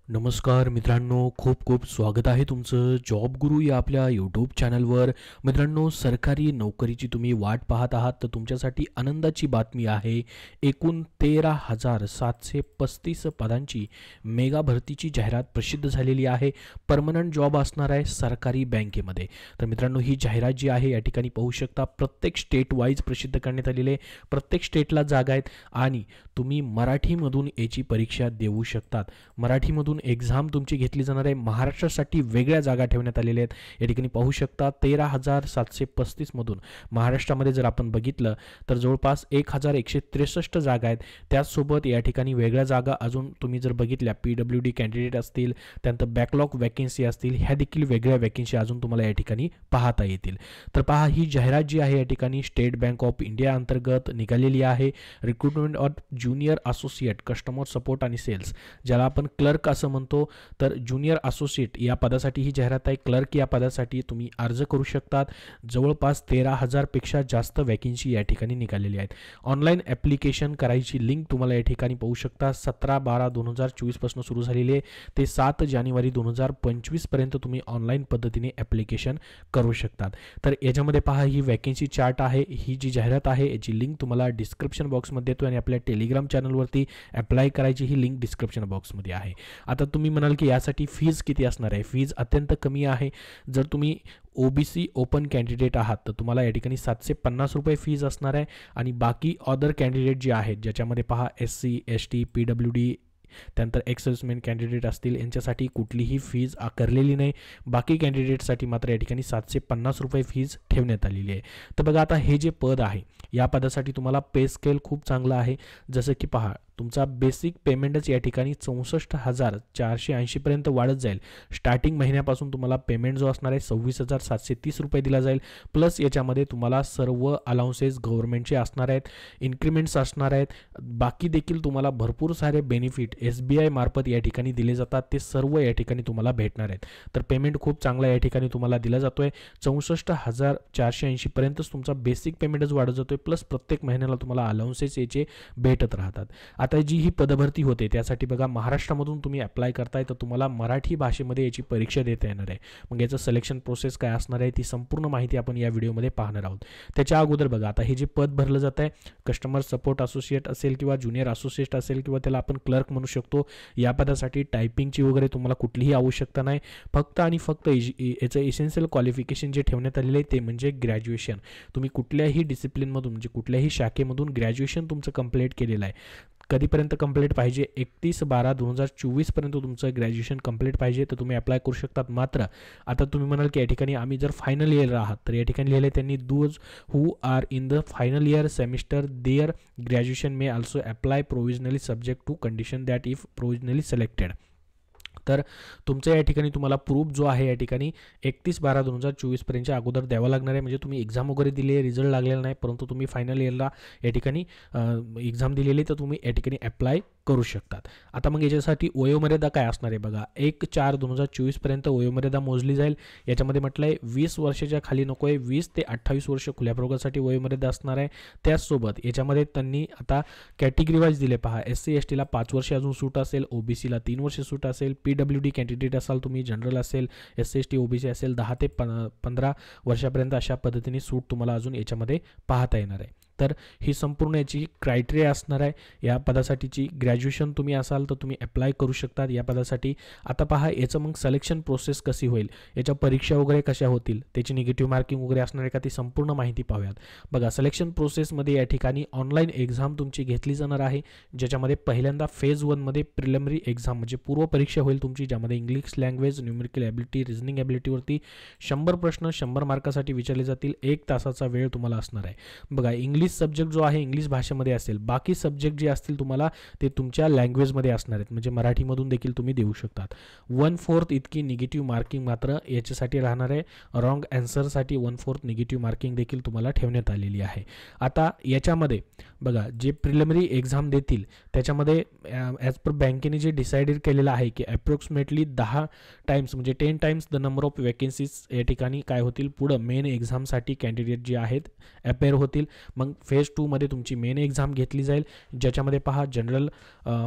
नमस्कार मित्रांनो, खूप खूप स्वागत आहे तुमचं जॉब गुरु या आपल्या यूट्यूब चॅनलवर. मित्रांनो, सरकारी नोकरीची तुम्ही वाट पाहत आहात तर तुमच्यासाठी आनंदाची बातमी आहे. एकूण 13,735 पदांची मेगा भरतीची जाहिरात प्रसिद्ध झालेली आहे. परमनंट जॉब असणार आहे सरकारी बँकेमध्ये. तर मित्रांनो, ही जाहिरात जी आहे या ठिकाणी पाहू शकता, प्रत्येक स्टेट वाईज प्रसिद्ध करण्यात आलेली आहे. प्रत्येक स्टेटला जागा आहेत आणि तुम्ही मराठीमधून याची परीक्षा देऊ शकतात. मराठीमधून एक्झाम तुमची घेतली जाणार आहे. महाराष्ट्रासाठी वेगळ्या जागा ठेवण्यात आलेल्या आहेत. या ठिकाणी पाहू शकता 13,735 मधून महाराष्ट्रामध्ये जर आपण बघितलं तर जवळपास 1,163 जागा आहेत. त्याचसोबत या ठिकाणी वेगळ्या जागा अजून तुम्ही जर बघितल्या PWD कॅन्डिडेट असतील, त्यानंतर बॅकलॉग वॅकेन्सी असतील, ह्या देखील वेगळ्या वॅकेन्सी अजून तुम्हाला या ठिकाणी पाहता येतील. तर पहा, ही जाहिरात जी आहे या ठिकाणी स्टेट बँक ऑफ इंडिया अंतर्गत निघालेली आहे. Recruitment of junior associate customer support आणि सेल्स, ज्याला आपण क्लर्क असं म्हणतो. तर ज्युनियर असोसिएट या पदासाठी ही जाहिरात आहे. क्लर्क या पदासाठी तुम्ही अर्ज करू शकतात. जवळपास 13,000 पेक्षा जास्त वॅकेन्सी या ठिकाणी निघालेली आहेत. ऑनलाईन ॲप्लिकेशन करायची लिंक तुम्हाला या ठिकाणी पाहू शकता. 17/12/2024 पासून सुरू झालेली आहे ते 7 जानेवारी 2025 पर्यंत तुम्ही ऑनलाईन पद्धतीने ॲप्लिकेशन करू शकतात. तर याच्यामध्ये पहा, ही वॅकेन्सी चार्ट आहे. ही जी जाहिरात आहे याची लिंक तुम्हाला डिस्क्रिप्शन बॉक्समध्ये देतो आणि आपल्या टेलिग्राम चॅनलवरती अप्लाय करायची ही लिंक डिस्क्रिप्शन बॉक्समध्ये आहे. आता तुम्ही म्हणाल की यासाठी फीज किती असणार आहे? फीज अत्यंत कमी आहे. जर तुम्ही OBC ओपन कॅन्डिडेट आहात तर तुम्हाला या ठिकाणी 750 रुपये फीज असणार आहे. आणि बाकी अदर कॅन्डिडेट जे आहेत, ज्याच्यामध्ये पहा SC ST PWD त्यानंतर एक्सर्व्हिसमेन कॅन्डिडेट असतील, यांच्यासाठी कुठलीही फीज आकारलेली नाही. बाकी कॅन्डिडेटसाठी मात्र या ठिकाणी 750 रुपये फीज ठेवण्यात आलेली आहे. तर बघा, आता हे जे पद आहे या पदासाठी तुम्हाला पे स्केल खूप चांगला आहे. जसं की पहा, तुमचा बेसिक पेमेंटच या ठिकाणी 64,480 पर्यंत वाढत जाईल. स्टार्टिंग महिन्यापासून तुम्हाला पेमेंट जो असणार आहे 26,730 रुपये दिला जाईल. प्लस याच्यामध्ये तुम्हाला सर्व अलाउन्सेस गव्हर्नमेंटचे असणार आहेत, इन्क्रिमेंट्स असणार आहेत. बाकी देखील तुम्हाला भरपूर सारे बेनिफिट SBI मार्फत या ठिकाणी दिले जातात, ते सर्व या ठिकाणी तुम्हाला भेटणार आहेत. तर पेमेंट खूप चांगला या ठिकाणी तुम्हाला दिला जातोय. 64,480 पर्यंतच तुमचा बेसिक पेमेंटच वाढत जातोय. प्लस प्रत्येक महिन्याला तुम्हाला अलाउन्सेस याचे भेटत राहतात. आता जी ही पदभरती होते त्यासाठी बघा, महाराष्ट्रामधून तुम्ही अप्लाय करताय तर तुम्हाला मराठी भाषेमध्ये याची परीक्षा देता येणार आहे. मग याचं सिलेक्शन प्रोसेस काय असणार आहे ती संपूर्ण माहिती आपण या व्हिडिओमध्ये पाहणार आहोत. त्याच्या अगोदर बघा, आता हे जे पद भरलं जात आहे, कस्टमर सपोर्ट असोसिएट असेल किंवा ज्युनियर असोसिएट असेल किंवा त्याला आपण क्लर्क म्हणू शकतो, या पदासाठी टायपिंगची वगैरे तुम्हाला कुठलीही आवश्यकता नाही. फक्त आणि फक्त याचं इसेन्शियल क्वालिफिकेशन जे ठेवण्यात आलेलं आहे ते म्हणजे ग्रॅज्युएशन. तुम्ही कुठल्याही डिसिप्लिनमधून म्हणजे कुठल्याही शाखेमधून ग्रॅज्युएशन तुमचं कंप्लीट केलेलं आहे. कधीपर्यंत कंप्लीट पाहिजे? 31/12/2024 पर्यंत तुमचं ग्रॅज्युएशन कंप्लीट पाहिजे तर तुम्ही अप्लाय करू शकतात. मात्र आता तुम्ही म्हणाल की या ठिकाणी आम्ही जर फायनल इयर आहात तर या ठिकाणी लिहिलं त्यांनी, those who are in the final year semester their graduation may also apply provisionally subject to condition that if provisionally selected. तर तुमचं या ठिकाणी तुम्हाला प्रूफ जो आहे या ठिकाणी 31/12/2024 पर्यंतच्या अगोदर द्यावा लागणार आहे. म्हणजे तुम्ही एक्झाम वगैरे दिली, रिझल्ट लागलेला नाही, परंतु तुम्ही फायनल इयरला या ठिकाणी एक्झाम दिलेली, तर तुम्ही या ठिकाणी अप्लाय करू शकतात. आता मग याच्यासाठी वयोमर्यादा काय असणार आहे बघा, 1/4/2024 पर्यंत वयोमर्यादा मोजली जाईल. याच्यामध्ये म्हटलं आहे 20 वर्षाच्या खाली नको आहे, 20 ते 28 वर्ष खुल्या प्रवर्गासाठी वयोमर्यादा असणार आहे. त्याचसोबत याच्यामध्ये त्यांनी आता कॅटेगरी वाईज दिले पहा, SC STला 5 वर्ष अजून सूट असेल, OBCला 3 वर्ष सूट असेल, PWD कॅन्डिडेट असाल तुम्ही, जनरल असेल, SC ST OBC असेल 10 ते 15 वर्षापर्यंत अशा पद्धतीने सूट तुम्हाला अजून याच्यामध्ये पाहता येणार आहे. तर ही संपूर्ण याची क्रायटेरिया असणार आहे. या पदासाठीची ग्रॅज्युएशन तुम्ही असाल तर तुम्ही अप्लाय करू शकतात या पदासाठी. आता पहा, याचं मग सिलेक्शन प्रोसेस कशी होईल, याच्या परीक्षा वगैरे कशा होतील, त्याची निगेटिव्ह मार्किंग वगैरे असणार आहे का, ती संपूर्ण माहिती पाहूयात. बघा, सिलेक्शन प्रोसेसमध्ये या ठिकाणी ऑनलाईन एक्झाम तुमची घेतली जाणार आहे, ज्याच्यामध्ये पहिल्यांदा फेज 1मध्ये प्रिलिमिनरी एक्झाम म्हणजे पूर्व परीक्षा होईल तुमची, ज्यामध्ये English language, numerical ability, reasoning ॲबिलिटीवरती 100 प्रश्न 100 मार्कासाठी विचारले जातील. 1 तासाचा वेळ तुम्हाला असणार आहे. बघा, इंग्लिश सब्जेक्ट जो आहे इंग्लिश भाषेमध्ये असेल, बाकी सब्जेक्ट जे असतील तुम्हाला ते तुमच्या लँग्वेजमध्ये असणार आहेत, म्हणजे मराठीमधून देखील तुम्ही देऊ शकतात. 1/4 इतकी निगेटिव्ह मार्किंग मात्र याच्यासाठी राहणार आहे. रॉंग ॲन्सरसाठी 1/4 निगेटिव्ह मार्किंग देखील तुम्हाला ठेवण्यात आलेली आहे. आता याच्यामध्ये बघा, जे प्रिलिमिनरी एक्झाम देतील त्याच्यामध्ये ॲज पर बँकेने जे डिसाइडेड केलेलं आहे की अप्रॉक्सिमेटली 10 टाइम्स म्हणजे 10 times the number of vacancies या ठिकाणी काय होतील, पुढं मेन एक्झामसाठी कॅन्डिडेट जे आहेत अपेअर होतील. मग फेज 2 मध्ये तुमची मेन एक्झाम घेतली जाईल, ज्याच्यामध्ये पहा जनरल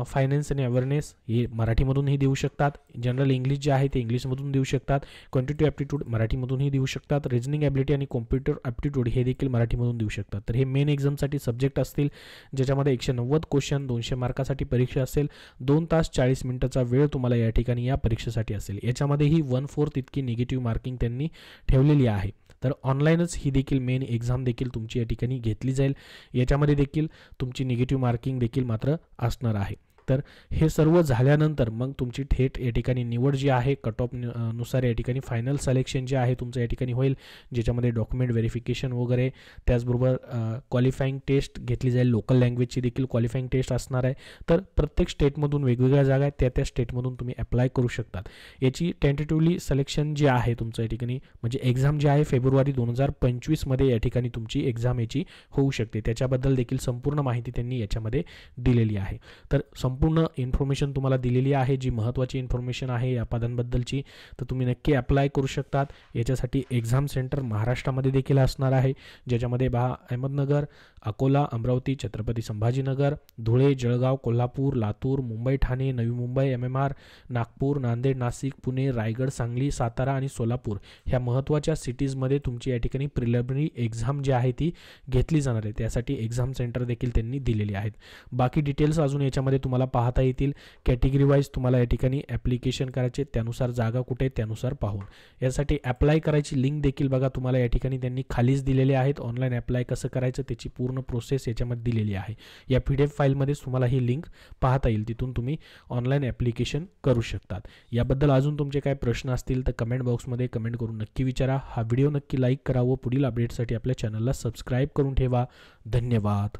फायनान्स आणि अवेअरनेस हे मराठीमधूनही देऊ शकतात, जनरल इंग्लिश जे आहे ते इंग्लिशमधून देऊ शकतात, क्वांटिटेटिव्ह ॲप्टिट्यूड मराठीमधूनही देऊ शकतात, रिजनिंग ॲबिलिटी आणि कॉम्प्युटर ॲप्टिट्यूड हे देखील मराठीमधून देऊ शकतात. तर हे मेन एक्झामसाठी सब्जेक्ट असतील, ज्याच्यामध्ये 190 क्वेश्चन 200 मार्कासाठी परीक्षा असेल. 2 तास 40 मिनिटाचा वेळ तुम्हाला या ठिकाणी या परीक्षेसाठी असेल. याच्यामध्येही 1/4 इतकी निगेटिव्ह मार्किंग त्यांनी ठेवलेली आहे. तर ऑनलाईनच ही देखील मेन एक्झाम देखील तुमची या ठिकाणी घेतली जाईल. याच्यामध्ये देखील तुमची निगेटिव्ह मार्किंग देखील मात्र असणार आहे. तर हे सर्व झाल्यानंतर मग तुमची थेट या ठिकाणी निवड जी आहे कट ऑफ नुसार या ठिकाणी फायनल सिलेक्शन जे आहे तुमचं या ठिकाणी होईल, ज्याच्यामध्ये डॉक्युमेंट व्हेरिफिकेशन वगैरे, त्याचबरोबर क्वालिफाईंग टेस्ट घेतली जाईल. लोकल लँग्वेजची देखील क्वालिफाईंग टेस्ट असणार आहे. तर प्रत्येक स्टेटमधून वेगवेगळ्या जागा आहेत, त्या स्टेटमधून तुम्ही अप्लाय करू शकतात. याची टेंटेटिव्हली सिलेक्शन जे आहे तुमचं या ठिकाणी म्हणजे एक्झाम जी आहे फेब्रुवारी 2025 मध्ये या ठिकाणी तुमची एक्झाम याची होऊ शकते. त्याच्याबद्दल देखील संपूर्ण माहिती त्यांनी याच्यामध्ये दिलेली आहे. तर संपूर्ण इन्फॉर्मेशन तुम्हाला दिलेली आहे, जी महत्त्वाची इन्फॉर्मेशन आहे या पदांबद्दलची. तर तुम्ही नक्की अप्लाय करू शकतात. याच्यासाठी एक्झाम सेंटर महाराष्ट्रामध्ये देखील असणार आहे, ज्याच्यामध्ये अहमदनगर, अकोला, अमरावती, छत्रपती संभाजीनगर, धुळे, जळगाव, कोल्हापूर, लातूर, मुंबई, ठाणे, नवी मुंबई, MMR, नागपूर, नांदेड, नाशिक, पुणे, रायगड, सांगली, सातारा आणि सोलापूर ह्या महत्त्वाच्या सिटीजमध्ये तुमची या ठिकाणी प्रिलिमिनरी एक्झाम जी आहे ती घेतली जाणार आहे. त्यासाठी एक्झाम सेंटर देखील त्यांनी दिलेली आहेत. बाकी डिटेल्स अजून याच्यामध्ये तुम्हाला पाहता येतील. कॅटेगरी वाईज तुम्हाला या ठिकाणी ॲप्लिकेशन करायचे, त्यानुसार जागा कुठे त्यानुसार पाहून यासाठी अप्लाय करायची लिंक देखील बघा तुम्हाला या ठिकाणी त्यांनी खालीच दिलेले आहेत. ऑनलाईन अप्लाय कसं करायचं त्याची पूर्ण प्रोसेस याच्यामध्ये दिलेली आहे. या PDF फाईलमध्येच तुम्हाला ही लिंक पाहता येईल, तिथून तुम्ही ऑनलाईन ॲप्लिकेशन करू शकतात. याबद्दल अजून तुमचे काय प्रश्न असतील तर कमेंट बॉक्समध्ये कमेंट करून नक्की विचारा. हा व्हिडिओ नक्की लाईक करा व पुढील अपडेटसाठी आपल्या चॅनलला सबस्क्राईब करून ठेवा. धन्यवाद.